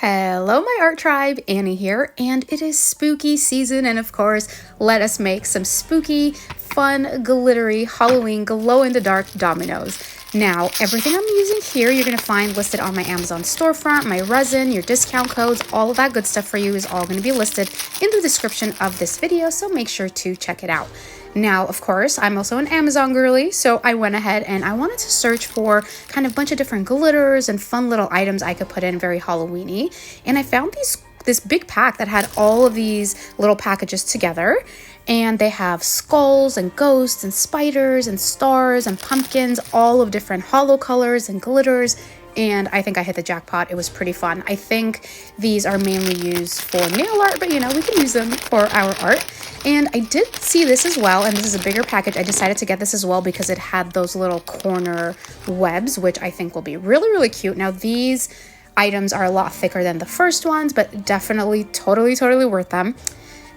Hello my art tribe, Annie here, and it is spooky season, and of course let us make some spooky, fun, glittery, Halloween glow-in-the-dark dominoes. Now everything I'm using here you're going to find listed on my Amazon storefront, my resin, your discount codes, all of that good stuff for you is all going to be listed in the description of this video, so make sure to check it out. Now, of course, I'm also an Amazon girly, so I went ahead and I wanted to search for kind of a bunch of different glitters and fun little items I could put in, very Halloween-y. And I found this big pack that had all of these little packages together. And they have skulls and ghosts and spiders and stars and pumpkins, all of different hollow colors and glitters. And I think I hit the jackpot. It was pretty fun. I think these are mainly used for nail art, but you know, we can use them for our art. And I did see this as well, and this is a bigger package. I decided to get this as well because it had those little corner webs, which I think will be really, really cute. Now, these items are a lot thicker than the first ones, but definitely totally worth them.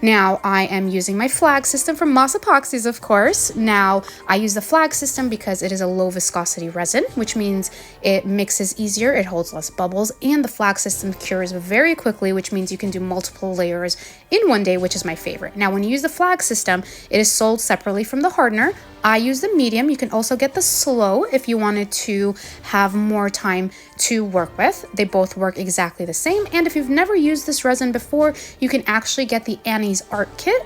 Now, I am using my flag system from Moss Epoxies, of course. Now, I use the flag system because it is a low viscosity resin, which means it mixes easier, it holds less bubbles, and the flag system cures very quickly, which means you can do multiple layers in one day, which is my favorite. Now, when you use the flag system, it is sold separately from the hardener. I use the medium. You can also get the slow if you wanted to have more time to work with. They both work exactly the same. And if you've never used this resin before, you can actually get the Annie's Art Kit,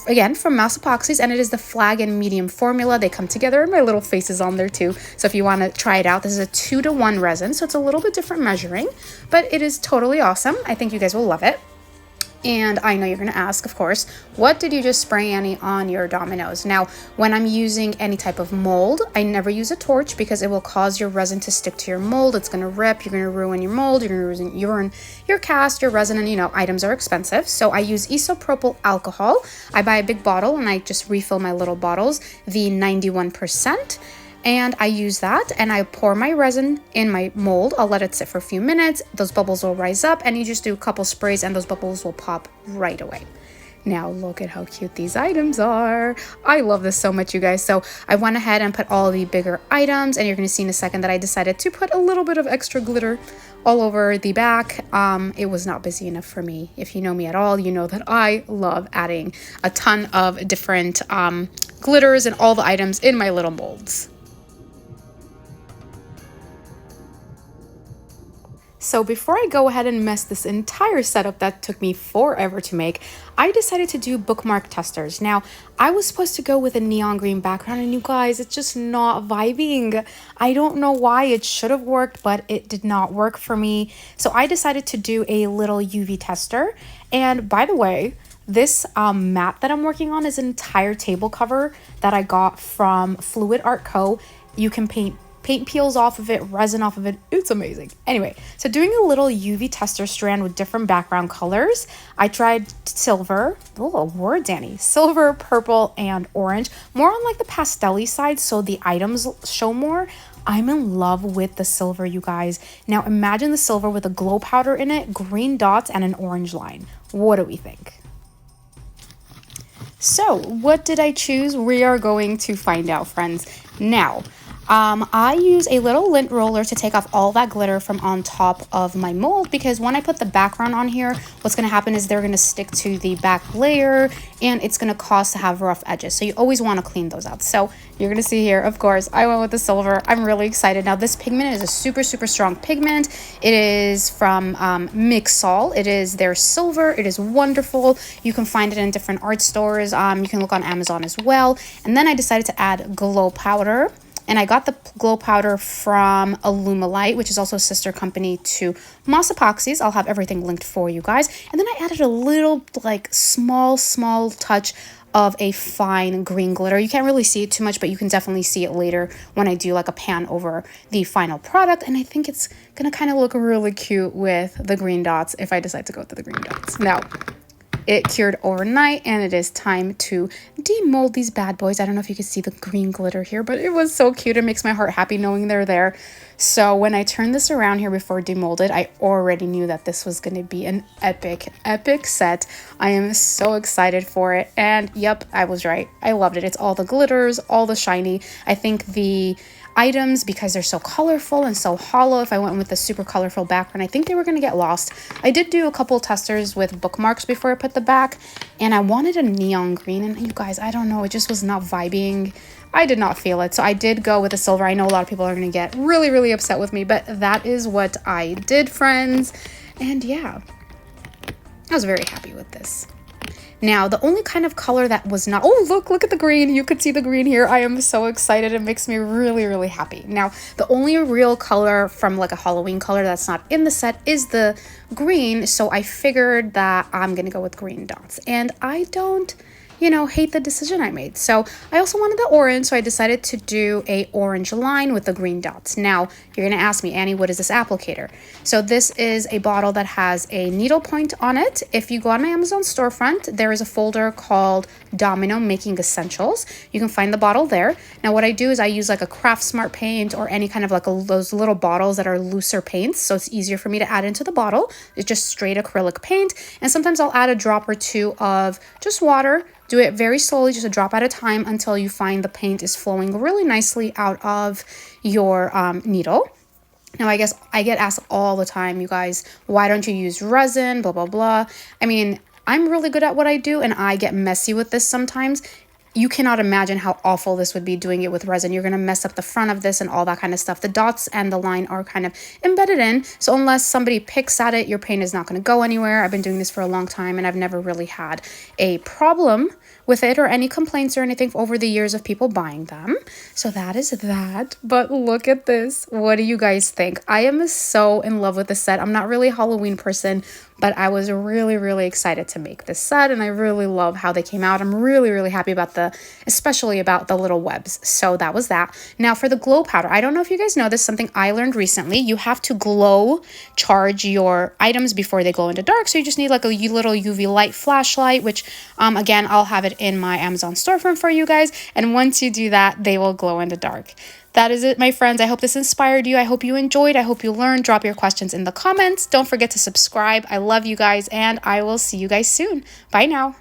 again, from Moss Epoxies, and it is the flag and medium formula. They come together and my little face is on there too. So if you want to try it out, this is a 2-to-1 resin. So it's a little bit different measuring, but it is totally awesome. I think you guys will love it. And I know you're going to ask, of course, what did you just spray, Annie, on your dominoes? Now, when I'm using any type of mold, I never use a torch because it will cause your resin to stick to your mold. It's going to rip, you're going to ruin your mold, you're going to ruin your cast, your resin, and you know, items are expensive. So I use isopropyl alcohol. I buy a big bottle and I just refill my little bottles, the 91%. And I use that and I pour my resin in my mold. I'll let it sit for a few minutes. Those bubbles will rise up and you just do a couple sprays and those bubbles will pop right away. Now look at how cute these items are. I love this so much, you guys. So I went ahead and put all the bigger items, and you're going to see in a second that I decided to put a little bit of extra glitter all over the back. It was not busy enough for me. If you know me at all, you know that I love adding a ton of different glitters and all the items in my little molds. So before I go ahead and mess this entire setup that took me forever to make, I decided to do bookmark testers. Now, I was supposed to go with a neon green background, and you guys, it's just not vibing. I don't know why. It should have worked, but it did not work for me. So I decided to do a little UV tester. And by the way, this mat that I'm working on is an entire table cover that I got from Fluid Art Co. You can paint peels off of it, resin off of it. It's amazing. Anyway, so doing a little UV tester strand with different background colors. I tried silver, oh, word, Danny, silver, purple, and orange. More on like the pastel-y side, so the items show more. I'm in love with the silver, you guys. Now imagine the silver with a glow powder in it, green dots, and an orange line. What do we think? So what did I choose? We are going to find out, friends. Now, I use a little lint roller to take off all that glitter from on top of my mold, because when I put the background on here, what's going to happen is they're going to stick to the back layer and it's going to cause to have rough edges. So you always want to clean those out. So you're going to see here, of course, I went with the silver. I'm really excited. Now this pigment is a super strong pigment. It is from Mixol. It is their silver. It is wonderful. You can find it in different art stores. You can look on Amazon as well. And then I decided to add glow powder. And I got the glow powder from Alumilite, which is also a sister company to Moss Epoxies. I'll have everything linked for you guys. And then I added a little, like, small touch of a fine green glitter. You can't really see it too much, but you can definitely see it later when I do like a pan over the final product. And I think it's gonna kind of look really cute with the green dots if I decide to go with the green dots. Now, it cured overnight and it is time to demold these bad boys. I don't know if you can see the green glitter here, but it was so cute. It makes my heart happy knowing they're there. So when I turned this around here before demolded, I already knew that this was going to be an epic set. I am so excited for it. And yep, I was right. I loved it. It's all the glitters, all the shiny. I think the items because they're so colorful and so hollow. If I went with a super colorful background, I think they were going to get lost. I did do a couple testers with bookmarks before I put the back, and I wanted a neon green, and you guys, I don't know, it just was not vibing. I did not feel it, so I did go with a silver. I know a lot of people are going to get really, really upset with me, but that is what I did, friends. And yeah, I was very happy with this. Now, the only kind of color that was not... Oh, look at the green. You could see the green here. I am so excited. It makes me really, really happy. Now, the only real color from like a Halloween color that's not in the set is the green. So I figured that I'm going to go with green dots. And I don't, hate the decision I made. So I also wanted the orange, so I decided to do a orange line with the green dots. Now, you're going to ask me, Annie, what is this applicator? So this is a bottle that has a needle point on it. If you go on my Amazon storefront, there is a folder called Domino Making Essentials. You can find the bottle there. Now, what I do is I use like a Craft Smart paint or any kind of like those little bottles that are looser paints, so it's easier for me to add into the bottle. It's just straight acrylic paint, and sometimes I'll add a drop or two of just water. Do it very slowly, just a drop at a time until you find the paint is flowing really nicely out of your needle. Now, I guess I get asked all the time, you guys, why don't you use resin, blah, blah, blah. I mean, I'm really good at what I do, and I get messy with this sometimes. You cannot imagine how awful this would be doing it with resin. You're going to mess up the front of this and all that kind of stuff. The dots and the line are kind of embedded in. So unless somebody picks at it, your paint is not going to go anywhere. I've been doing this for a long time, and I've never really had a problem with it or any complaints or anything over the years of people buying them. So that is that. But look at this. What do you guys think? I am so in love with this set. I'm not really a Halloween person, but I was really, really excited to make this set, and I really love how they came out. I'm really, really happy about especially about the little webs. So that was that. Now for the glow powder, I don't know if you guys know this, something I learned recently. You have to glow charge your items before they glow into dark. So you just need like a little UV light flashlight, which again, I'll have it in my Amazon storefront for you guys. And once you do that, they will glow into dark. That is it, my friends. I hope this inspired you. I hope you enjoyed. I hope you learned. Drop your questions in the comments. Don't forget to subscribe. I love you guys, and I will see you guys soon. Bye now.